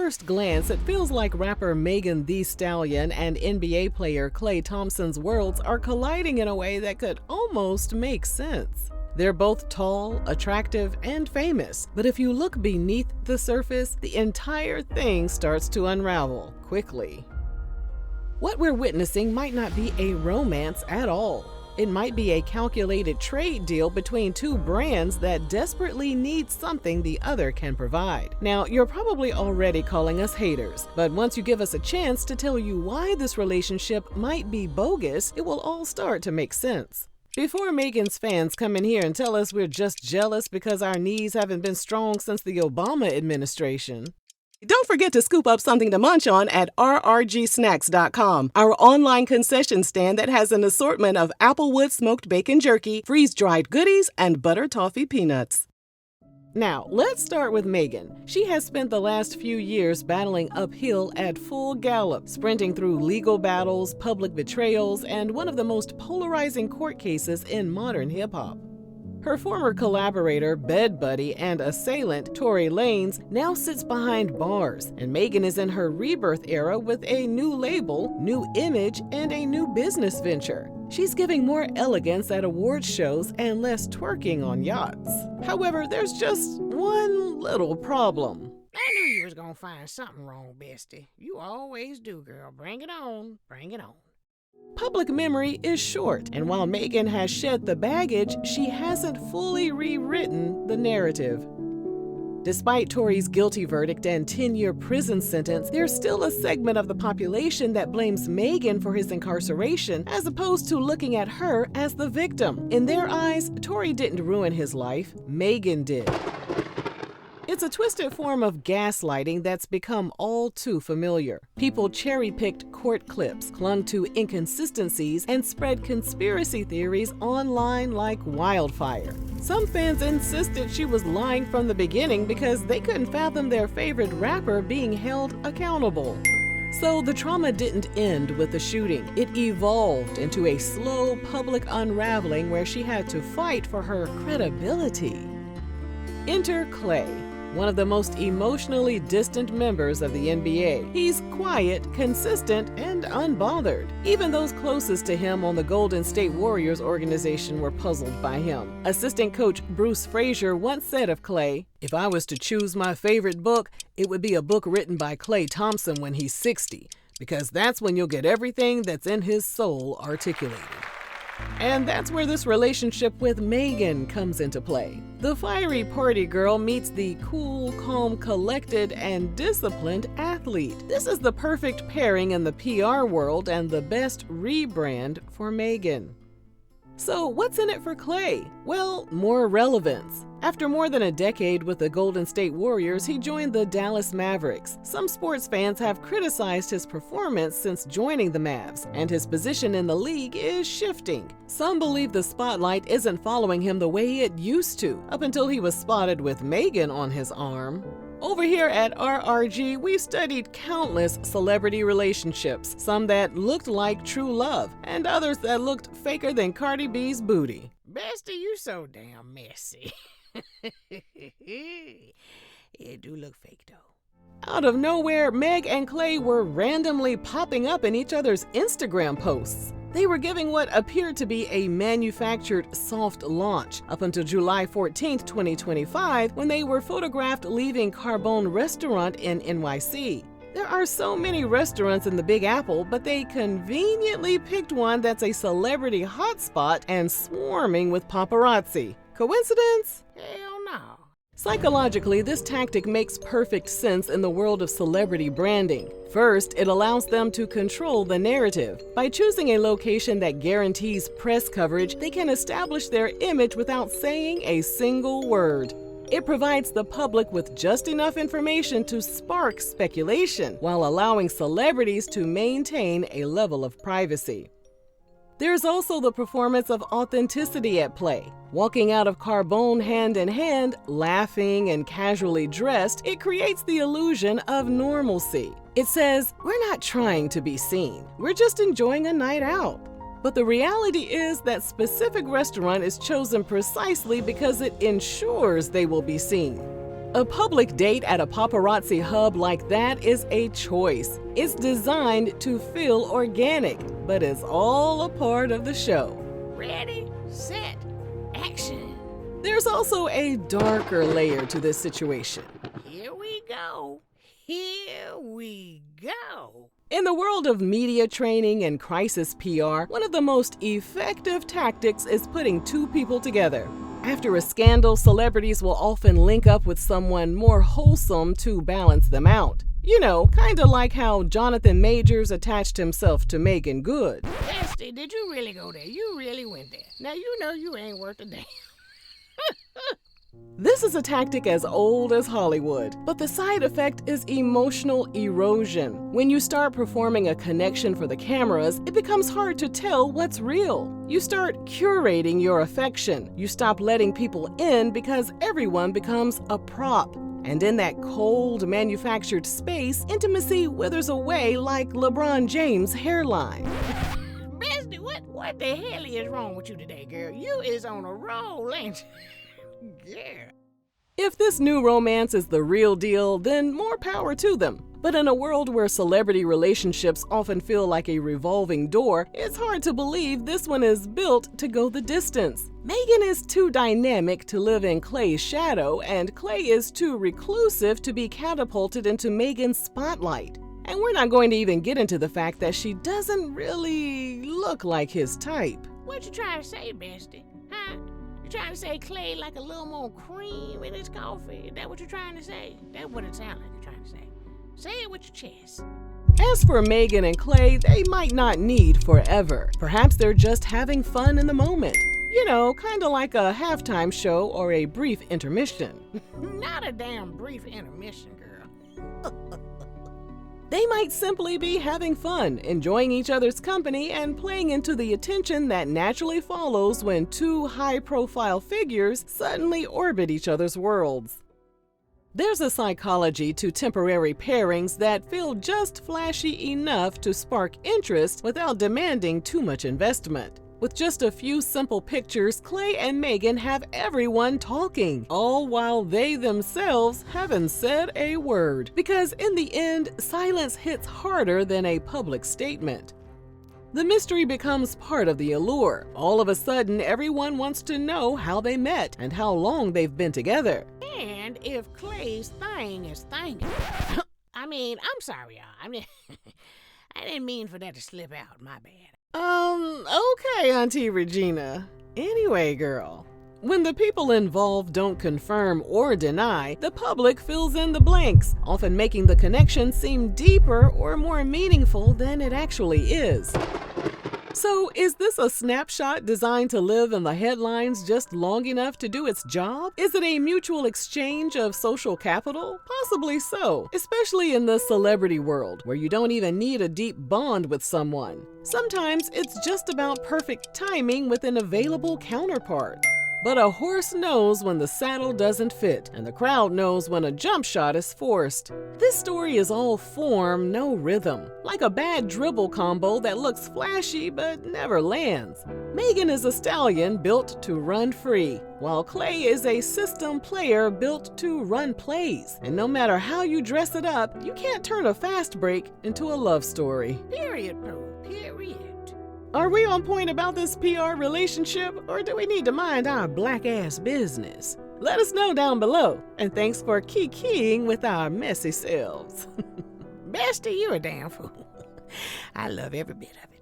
first glance, it feels like rapper Megan Thee Stallion and NBA player Klay Thompson's worlds are colliding in a way that could almost make sense. They're both tall, attractive, and famous, but if you look beneath the surface, the entire thing starts to unravel quickly. What we're witnessing might not be a romance at all. It might be a calculated trade deal between two brands that desperately need something the other can provide. Now, you're probably already calling us haters, but once you give us a chance to tell you why this relationship might be bogus, it will all start to make sense. Before Megan's fans come in here and tell us we're just jealous because our knees haven't been strong since the Obama administration, don't forget to scoop up something to munch on at rrgsnacks.com, our online concession stand that has an assortment of Applewood smoked bacon jerky, freeze-dried goodies, and butter toffee peanuts. Now, let's start with Megan. She has spent the last few years battling uphill at full gallop, sprinting through legal battles, public betrayals, and one of the most polarizing court cases in modern hip-hop. Her former collaborator, bed buddy, and assailant, Tory Lanez, now sits behind bars, and Megan is in her rebirth era with a new label, new image, and a new business venture. She's giving more elegance at award shows and less twerking on yachts. However, there's just one little problem. I knew you was gonna find something wrong, bestie. You always do, girl. Bring it on. Bring it on. Public memory is short, and while Megan has shed the baggage, she hasn't fully rewritten the narrative. Despite Tory's guilty verdict and 10-year prison sentence, there's still a segment of the population that blames Megan for his incarceration as opposed to looking at her as the victim. In their eyes, Tory didn't ruin his life, Megan did. It's a twisted form of gaslighting that's become all too familiar. People cherry-picked court clips, clung to inconsistencies, and spread conspiracy theories online like wildfire. Some fans insisted she was lying from the beginning because they couldn't fathom their favorite rapper being held accountable. So the trauma didn't end with the shooting. It evolved into a slow public unraveling where she had to fight for her credibility. Enter Klay, one of the most emotionally distant members of the NBA. He's quiet, consistent, and unbothered. Even those closest to him on the Golden State Warriors organization were puzzled by him. Assistant coach Bruce Frazier once said of Klay, "If I was to choose my favorite book, it would be a book written by Klay Thompson when he's 60, because that's when you'll get everything that's in his soul articulated." And that's where this relationship with Megan comes into play. The fiery party girl meets the cool, calm, collected, and disciplined athlete. This is the perfect pairing in the PR world and the best rebrand for Megan. So what's in it for Klay? Well, more relevance. After more than a decade with the Golden State Warriors, he joined the Dallas Mavericks. Some sports fans have criticized his performance since joining the Mavs, and his position in the league is shifting. Some believe the spotlight isn't following him the way it used to, up until he was spotted with Megan on his arm. Over here at RRG, we've studied countless celebrity relationships, some that looked like true love, and others that looked faker than Cardi B's booty. Bestie, you so damn messy. It do look fake, though. Out of nowhere, Meg and Klay were randomly popping up in each other's Instagram posts. They were giving what appeared to be a manufactured soft launch up until July 14, 2025, when they were photographed leaving Carbone Restaurant in NYC. There are so many restaurants in the Big Apple, but they conveniently picked one that's a celebrity hotspot and swarming with paparazzi. Coincidence? Hell no. Psychologically, this tactic makes perfect sense in the world of celebrity branding. First, it allows them to control the narrative. By choosing a location that guarantees press coverage, they can establish their image without saying a single word. It provides the public with just enough information to spark speculation, while allowing celebrities to maintain a level of privacy. There's also the performance of authenticity at play. Walking out of Carbone hand in hand, laughing and casually dressed, it creates the illusion of normalcy. It says, we're not trying to be seen, we're just enjoying a night out. But the reality is that specific restaurant is chosen precisely because it ensures they will be seen. A public date at a paparazzi hub like that is a choice. It's designed to feel organic, but it's all a part of the show. Ready, set, action. There's also a darker layer to this situation. Here we go. Here we go. In the world of media training and crisis PR, one of the most effective tactics is putting two people together. After a scandal, celebrities will often link up with someone more wholesome to balance them out. You know, kinda like how Jonathan Majors attached himself to Megan Good. Bestie, did you really go there? You really went there. Now you know you ain't worth a damn. This is a tactic as old as Hollywood, but the side effect is emotional erosion. When you start performing a connection for the cameras, it becomes hard to tell what's real. You start curating your affection. You stop letting people in because everyone becomes a prop. And in that cold, manufactured space, intimacy withers away like LeBron James' hairline. Bestie, what the hell is wrong with you today, girl? You is on a roll, ain't you? Yeah. If this new romance is the real deal, then more power to them. But in a world where celebrity relationships often feel like a revolving door, it's hard to believe this one is built to go the distance. Megan is too dynamic to live in Klay's shadow, and Klay is too reclusive to be catapulted into Megan's spotlight. And we're not going to even get into the fact that she doesn't really look like his type. What you trying to say, bestie? Huh? You trying to say Klay like a little more cream in his coffee? Is that what you're trying to say? That's what it sounds like you're trying to say. Say it with your chest. As for Megan and Klay, they might not need forever. Perhaps they're just having fun in the moment. You know, kinda like a halftime show or a brief intermission. Not a damn brief intermission, girl. They might simply be having fun, enjoying each other's company, and playing into the attention that naturally follows when two high-profile figures suddenly orbit each other's worlds. There's a psychology to temporary pairings that feel just flashy enough to spark interest without demanding too much investment. With just a few simple pictures, Klay and Megan have everyone talking, all while they themselves haven't said a word. Because in the end, silence hits harder than a public statement. The mystery becomes part of the allure. All of a sudden, everyone wants to know how they met and how long they've been together. And if Klay's thing is thinging. I'm sorry, y'all. I didn't mean for that to slip out. My bad. Okay, Auntie Regina. Anyway, girl, when the people involved don't confirm or deny, the public fills in the blanks, often making the connection seem deeper or more meaningful than it actually is. So, is this a snapshot designed to live in the headlines just long enough to do its job? Is it a mutual exchange of social capital? Possibly so, especially in the celebrity world, where you don't even need a deep bond with someone. Sometimes it's just about perfect timing with an available counterpart. But a horse knows when the saddle doesn't fit, and the crowd knows when a jump shot is forced. This story is all form, no rhythm, like a bad dribble combo that looks flashy but never lands. Megan is a stallion built to run free, while Klay is a system player built to run plays. And no matter how you dress it up, you can't turn a fast break into a love story. Period, bro. Period. Are we on point about this PR relationship, or do we need to mind our black-ass business? Let us know down below, and thanks for kikiing with our messy selves. Bestie, you a damn fool. I love every bit of it.